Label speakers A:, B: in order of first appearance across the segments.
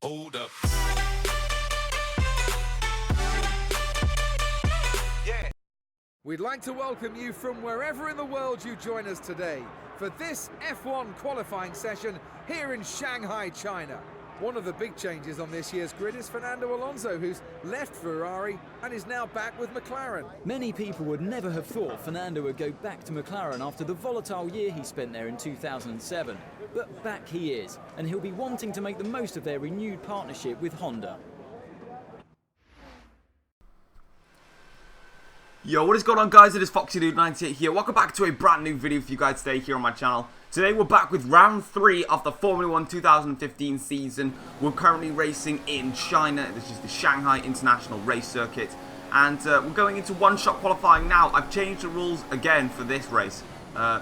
A: Hold up.
B: We'd like to welcome you from wherever in the world you join us today for this F1 qualifying session here in Shanghai, China. One of the big changes on this year's grid is Fernando Alonso, who's left Ferrari and is now back with McLaren.
C: Many people would never have thought Fernando would go back to McLaren after the volatile year he spent there in 2007. But back he is, and he'll be wanting to make the most of their renewed partnership with Honda.
D: Yo, what is going on, guys? It is FoxyDude98 here. Welcome back to a brand new video for you guys today here on my channel. Today we're back with round 3 of the Formula 1 2015 season. We're currently racing in China. This is the Shanghai International Race Circuit. And we're going into one-shot qualifying now. I've changed the rules again for this race.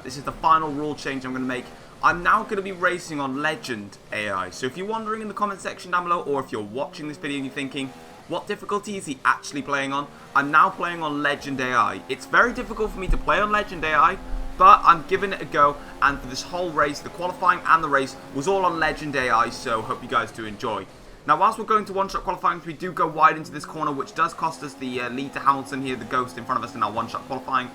D: This is the final rule change I'm going to make. I'm now going to be racing on Legend AI. So if you're wondering in the comment section down below, or if you're watching this video and you're thinking, what difficulty is he actually playing on? I'm now playing on Legend AI. It's very difficult for me to play on Legend AI, but I'm giving it a go. And for this whole race, the qualifying and the race was all on Legend AI, so hope you guys do enjoy. Now, whilst we're going to one-shot qualifying, we do go wide into this corner, which does cost us the lead to Hamilton here, the Ghost in front of us in our one-shot qualifying.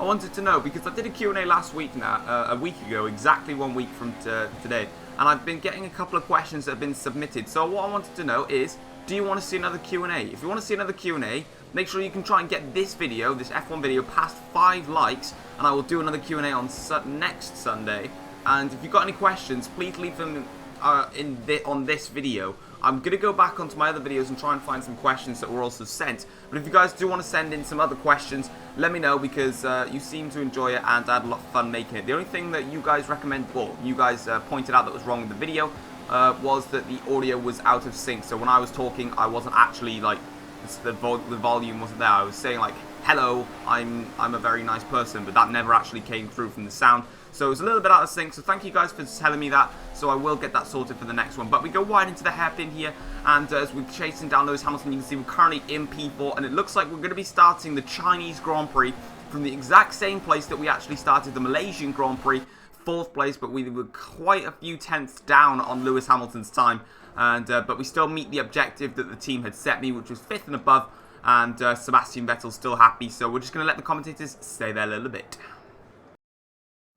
D: I wanted to know, because I did a Q&A last week now, a week ago, exactly 1 week from today. And I've been getting a couple of questions that have been submitted. So what I wanted to know is, do you want to see another Q&A? If you want to see another Q&A, make sure you can try and get this video, this F1 video, past 5 likes. And I will do another Q&A on next Sunday. And if you've got any questions, please leave them on this video. I'm going to go back onto my other videos and try and find some questions that were also sent. But if you guys do want to send in some other questions, let me know, because you seem to enjoy it and I had a lot of fun making it. The only thing that you guys pointed out that was wrong with the video was that the audio was out of sync. So when I was talking, I wasn't actually, like, the volume wasn't there. I was saying, like, hello, I'm a very nice person, but that never actually came through from the sound. So it was a little bit out of sync, so thank you guys for telling me that, so I will get that sorted for the next one. But we go wide into the hairpin here, and as we're chasing down Lewis Hamilton, you can see we're currently in P4, and it looks like we're going to be starting the Chinese Grand Prix from the exact same place that we actually started the Malaysian Grand Prix, 4th place, but we were quite a few tenths down on Lewis Hamilton's time, and but we still meet the objective that the team had set me, which was 5th and above, and Sebastian Vettel's still happy, so we're just going to let the commentators stay there a little bit.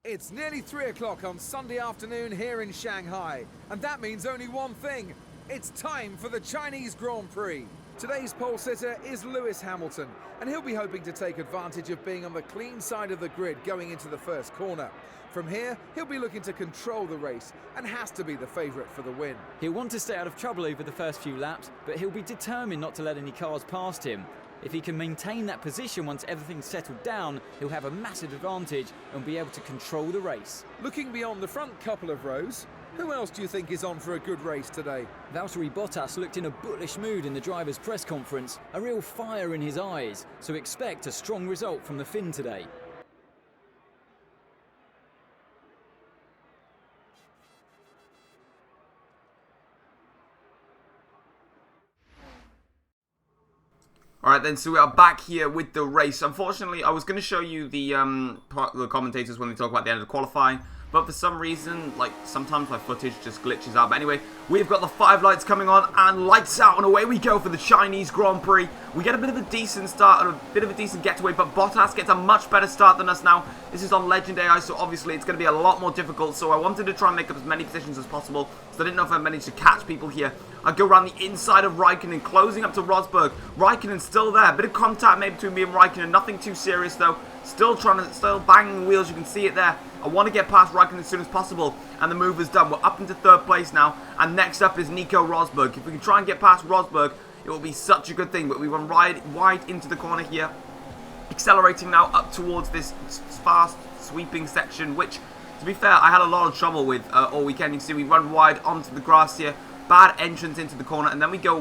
B: It's nearly 3 o'clock on Sunday afternoon here in Shanghai, and that means only one thing. It's time for the Chinese Grand Prix. Today's pole sitter is Lewis Hamilton, and he'll be hoping to take advantage of being on the clean side of the grid going into the first corner. From here, he'll be looking to control the race and has to be the favourite for the win.
C: He'll want to stay out of trouble over the first few laps, but he'll be determined not to let any cars past him. If he can maintain that position once everything's settled down, he'll have a massive advantage and be able to control the race.
B: Looking beyond the front couple of rows, who else do you think is on for a good race today?
C: Valtteri Bottas looked in a bullish mood in the driver's press conference, a real fire in his eyes, so expect a strong result from the Finn today.
D: Alright then, so we are back here with the race. Unfortunately, I was going to show you the commentators when they talk about the end of the qualifying, but for some reason, like, sometimes my footage just glitches out. But anyway, we've got the 5 lights coming on, and lights out, and away we go for the Chinese Grand Prix. We get a bit of a decent start, and a bit of a decent getaway, but Bottas gets a much better start than us now. This is on Legend AI, so obviously it's going to be a lot more difficult, so I wanted to try and make up as many positions as possible, so I didn't know if I managed to catch people here. I go around the inside of Raikkonen, closing up to Rosberg. Raikkonen's still there, a bit of contact maybe between me and Raikkonen, nothing too serious though. Still banging the wheels, you can see it there. I want to get past Raikkonen as soon as possible, and the move is done. We're up into 3rd place now, and next up is Nico Rosberg. If we can try and get past Rosberg, it will be such a good thing, but we run wide into the corner here, accelerating now up towards this fast sweeping section, which, to be fair, I had a lot of trouble with all weekend. You can see we run wide onto the grass here, bad entrance into the corner, and then we go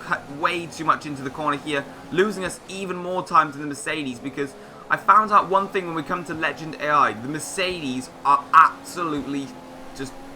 D: cut way too much into the corner here, losing us even more time than the Mercedes, because I found out one thing when we come to Legend AI. The Mercedes are absolutely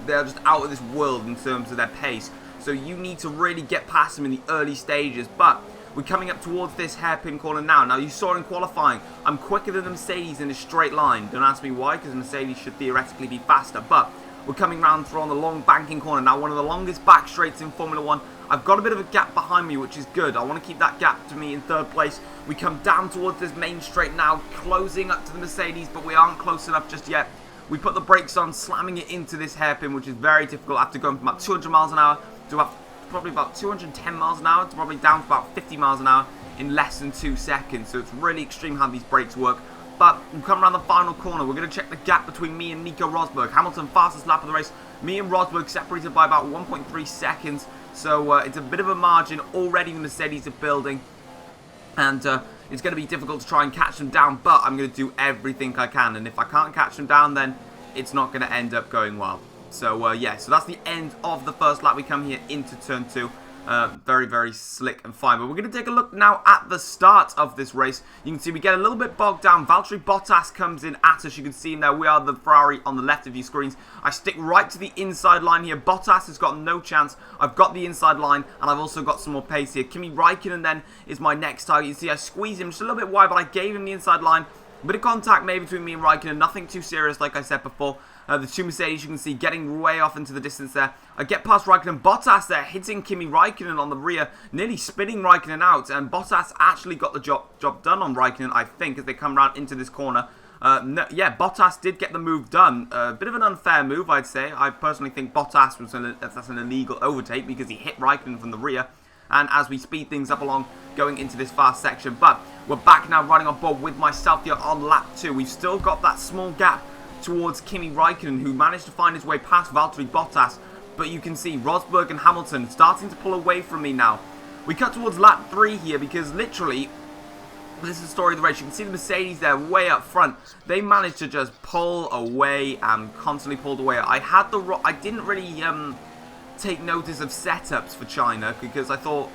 D: they're just out of this world in terms of their pace. So you need to really get past them in the early stages. But we're coming up towards this hairpin corner now. Now, you saw in qualifying, I'm quicker than the Mercedes in a straight line. Don't ask me why, because the Mercedes should theoretically be faster. But We're coming round through on the long banking corner. Now, one of the longest back straights in Formula 1. I've got a bit of a gap behind me, which is good. I want to keep that gap to me in third place. We come down towards this main straight now, closing up to the Mercedes, but we aren't close enough just yet. We put the brakes on, slamming it into this hairpin, which is very difficult after going from about 200 miles an hour to probably about 210 miles an hour to probably down to about 50 miles an hour in less than 2 seconds. So it's really extreme how these brakes work. But we come around the final corner. We're going to check the gap between me and Nico Rosberg. Hamilton, fastest lap of the race. Me and Rosberg separated by about 1.3 seconds. So it's a bit of a margin already the Mercedes are building. And it's going to be difficult to try and catch them down. But I'm going to do everything I can. And if I can't catch them down, then it's not going to end up going well. So yeah, so that's the end of the first lap. We come here into turn 2. Very, very slick and fine. But we're going to take a look now at the start of this race. You can see we get a little bit bogged down. Valtteri Bottas comes in at us. You can see him there. We are the Ferrari on the left of your screens. I stick right to the inside line here. Bottas has got no chance. I've got the inside line, and I've also got some more pace here. Kimi Raikkonen then is my next target. You see I squeeze him just a little bit wide, but I gave him the inside line. A bit of contact maybe between me and Raikkonen. Nothing too serious, like I said before. The two Mercedes, you can see, getting way off into the distance there. I get past Raikkonen. Bottas there, hitting Kimi Raikkonen on the rear, nearly spinning Raikkonen out. And Bottas actually got the job done on Raikkonen, I think, as they come around into this corner. Yeah, Bottas did get the move done. A bit of an unfair move, I'd say. I personally think Bottas was that's an illegal overtake because he hit Raikkonen from the rear. And as we speed things up along, going into this fast section. But we're back now running on board with myself here on lap 2. We've still got that small gap towards Kimi Raikkonen, who managed to find his way past Valtteri Bottas. But you can see Rosberg and Hamilton starting to pull away from me now. We cut towards lap 3 here because literally, this is the story of the race. You can see the Mercedes there way up front. They managed to just pull away and constantly pulled away. I didn't really take notice of setups for China because I thought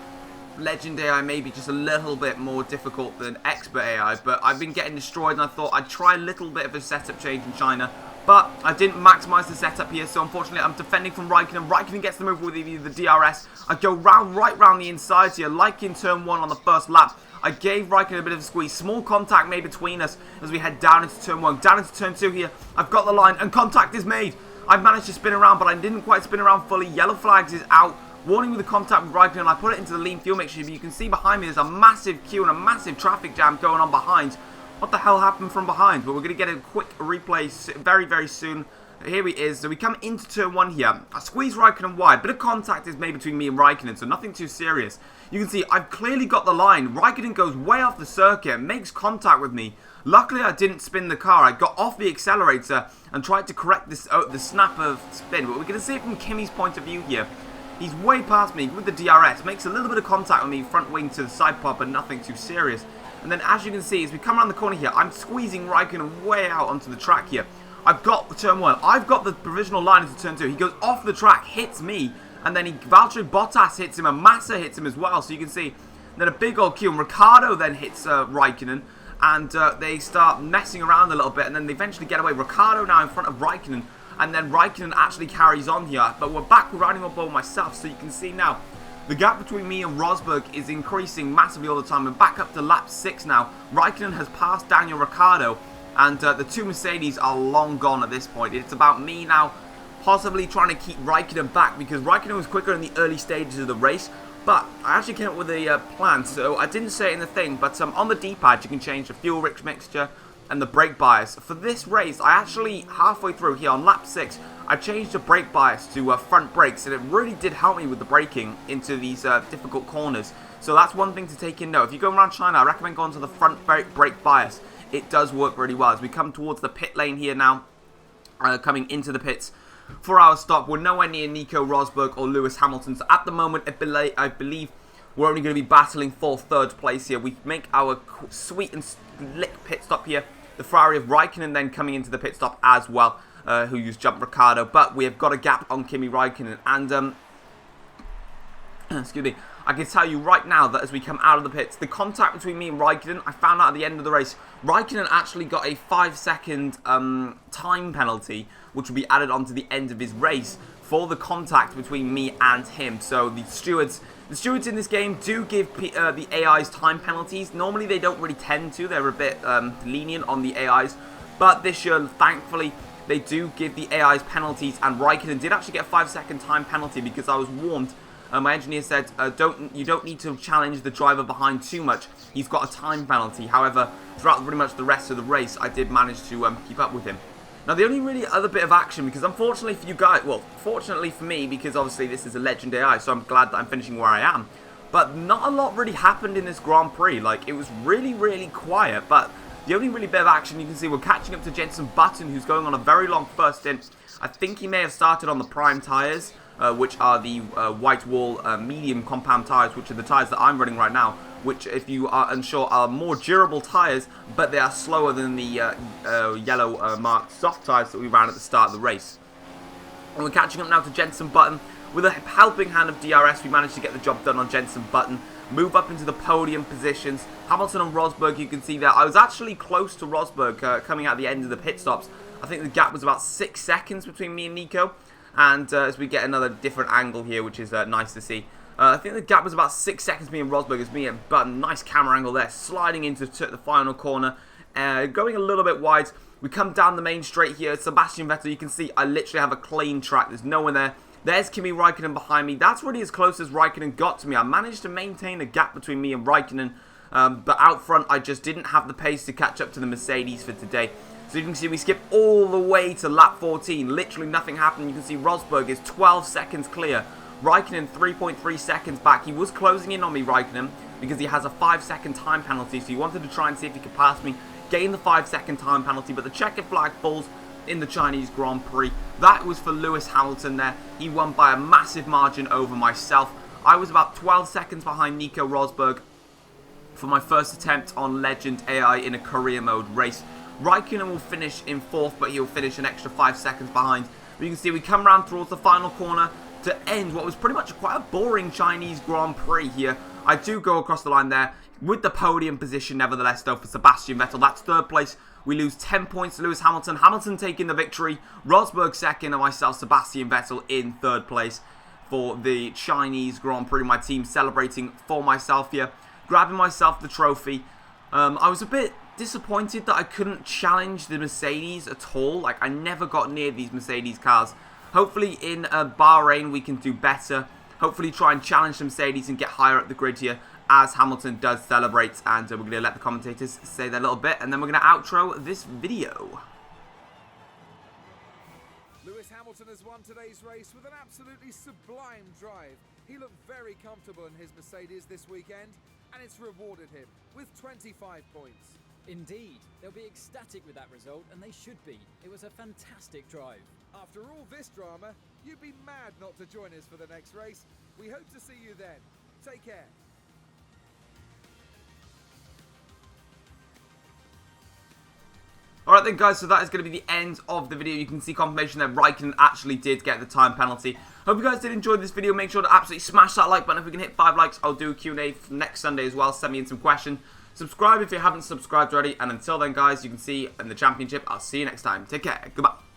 D: Legend AI may be just a little bit more difficult than Expert AI, but I've been getting destroyed and I thought I'd try a little bit of a setup change in China, but I didn't maximize the setup here, so unfortunately I'm defending from Raikkonen. Raikkonen gets the move with the DRS. I go right round the insides here, like in turn 1 on the first lap. I gave Raikkonen a bit of a squeeze. Small contact made between us as we head down into turn 1. Down into turn 2 here. I've got the line and contact is made. I've managed to spin around, but I didn't quite spin around fully. Yellow flags is out. Warning with the contact with Raikkonen. I put it into the lean fuel mixture, but you can see behind me there's a massive queue and a massive traffic jam going on behind. What the hell happened from behind? But we're going to get a quick replay very, very soon. Here he is. So we come into turn 1 here. I squeeze Raikkonen wide. Bit of contact is made between me and Raikkonen, so nothing too serious. You can see I've clearly got the line. Raikkonen goes way off the circuit, makes contact with me. Luckily, I didn't spin the car. I got off the accelerator and tried to correct this the snap of spin. But we're going to see it from Kimi's point of view here. He's way past me with the DRS. Makes a little bit of contact with me, front wing to the side pod, but nothing too serious. And then as you can see, as we come around the corner here, I'm squeezing Raikkonen way out onto the track here. I've got turn 1. I've got the provisional line into turn 2. He goes off the track, hits me, and then Valtteri Bottas hits him, and Massa hits him as well. So you can see then a big old queue. And Ricciardo then hits Raikkonen, and they start messing around a little bit, and then they eventually get away. Ricciardo now in front of Raikkonen, and then Raikkonen actually carries on here. But we're back riding on board myself, so you can see now the gap between me and Rosberg is increasing massively all the time. We're back up to lap 6 now. Raikkonen has passed Daniel Ricciardo, and the two Mercedes are long gone at this point. It's about me now possibly trying to keep Raikkonen back, because Raikkonen was quicker in the early stages of the race. But I actually came up with a plan, so I didn't say it in the thing, but on the D-pad you can change the fuel rich mixture and the brake bias. For this race, I actually, halfway through here on lap 6, I changed the brake bias to front brakes, and it really did help me with the braking into these difficult corners. So that's one thing to take in note. If you go around China, I recommend going to the front brake bias. It does work really well. As we come towards the pit lane here now, coming into the pits for our stop, we're nowhere near Nico Rosberg or Lewis Hamilton. So at the moment, I believe we're only going to be battling for third place here. We make our sweet and slick pit stop here. The Ferrari of Raikkonen then coming into the pit stop as well, who used jump Ricciardo. But we have got a gap on Kimi Raikkonen. And, excuse me, I can tell you right now that as we come out of the pits, the contact between me and Raikkonen, I found out at the end of the race, Raikkonen actually got a 5-second time penalty, which will be added onto the end of his race for the contact between me and him. So the stewards in this game do give the AIs time penalties. Normally they don't really tend to. They're a bit lenient on the AIs. But this year, thankfully, they do give the AIs penalties, and Raikkonen did actually get a 5-second time penalty because I was warned. My engineer said, you don't need to challenge the driver behind too much. He's got a time penalty. However, throughout pretty much the rest of the race, I did manage to keep up with him. Now, the only really other bit of action, because unfortunately for you guys, well, fortunately for me, because obviously this is a Legend AI, so I'm glad that I'm finishing where I am. But not a lot really happened in this Grand Prix. Like, it was really, really quiet. But the only really bit of action you can see, we're catching up to Jenson Button, who's going on a very long first stint. I think he may have started on the prime tyres, which are the white wall medium compound tyres, which are the tyres that I'm running right now, which, if you are unsure, are more durable tyres, but they are slower than the yellow marked soft tyres that we ran at the start of the race. And we're catching up now to Jenson Button. With a helping hand of DRS, we managed to get the job done on Jenson Button, move up into the podium positions. Hamilton and Rosberg, you can see there. I was actually close to Rosberg coming out the end of the pit stops. I think the gap was about 6 seconds between me and Nico. And as we get another different angle here, which is nice to see. I think the gap was about 6 seconds, me and Rosberg, as me and Button. Nice camera angle there, sliding into the final corner. Going a little bit wide. We come down the main straight here. Sebastian Vettel, you can see I literally have a clean track. There's no one there. There's Kimi Raikkonen behind me. That's really as close as Raikkonen got to me. I managed to maintain a gap between me and Raikkonen. But out front, I just didn't have the pace to catch up to the Mercedes for today. So you can see we skip all the way to lap 14. Literally nothing happened. You can see Rosberg is 12 seconds clear. Raikkonen 3.3 seconds back. He was closing in on me, Raikkonen, because he has a 5-second time penalty. So he wanted to try and see if he could pass me, gain the 5-second time penalty. But the checkered flag falls in the Chinese Grand Prix. That was for Lewis Hamilton there. He won by a massive margin over myself. I was about 12 seconds behind Nico Rosberg for my first attempt on Legend AI in a career mode race. Raikkonen will finish in 4th, but he'll finish an extra 5 seconds behind. But you can see we come around towards the final corner to end what was pretty much quite a boring Chinese Grand Prix here. I do go across the line there with the podium position, nevertheless, though, for Sebastian Vettel. That's 3rd place. We lose 10 points to Lewis Hamilton. Hamilton taking the victory. Rosberg 2nd, and myself, Sebastian Vettel, in 3rd place for the Chinese Grand Prix. My team celebrating for myself here, grabbing myself the trophy. I was a bit disappointed that I couldn't challenge the Mercedes at all. Like, I never got near these Mercedes cars. Hopefully in Bahrain we can do better. Hopefully try and challenge the Mercedes and get higher up the grid here as Hamilton does celebrate. And we're going to let the commentators say their little bit, and then we're going to outro this video.
B: Lewis Hamilton has won today's race with an absolutely sublime drive. He looked very comfortable in his Mercedes this weekend, and it's rewarded him with 25 points.
C: Indeed, they'll be ecstatic with that result, and they should be. It was a fantastic drive.
B: After all this drama, you'd be mad not to join us for the next race. We hope to see you then. Take care.
D: Alright then guys, so that is going to be the end of the video. You can see confirmation that Raikkonen actually did get the time penalty. Hope you guys did enjoy this video. Make sure to absolutely smash that like button. If we can hit 5 likes, I'll do a Q&A next Sunday as well. Send me in some questions. Subscribe if you haven't subscribed already. And until then guys, you can see in the championship. I'll see you next time. Take care. Goodbye.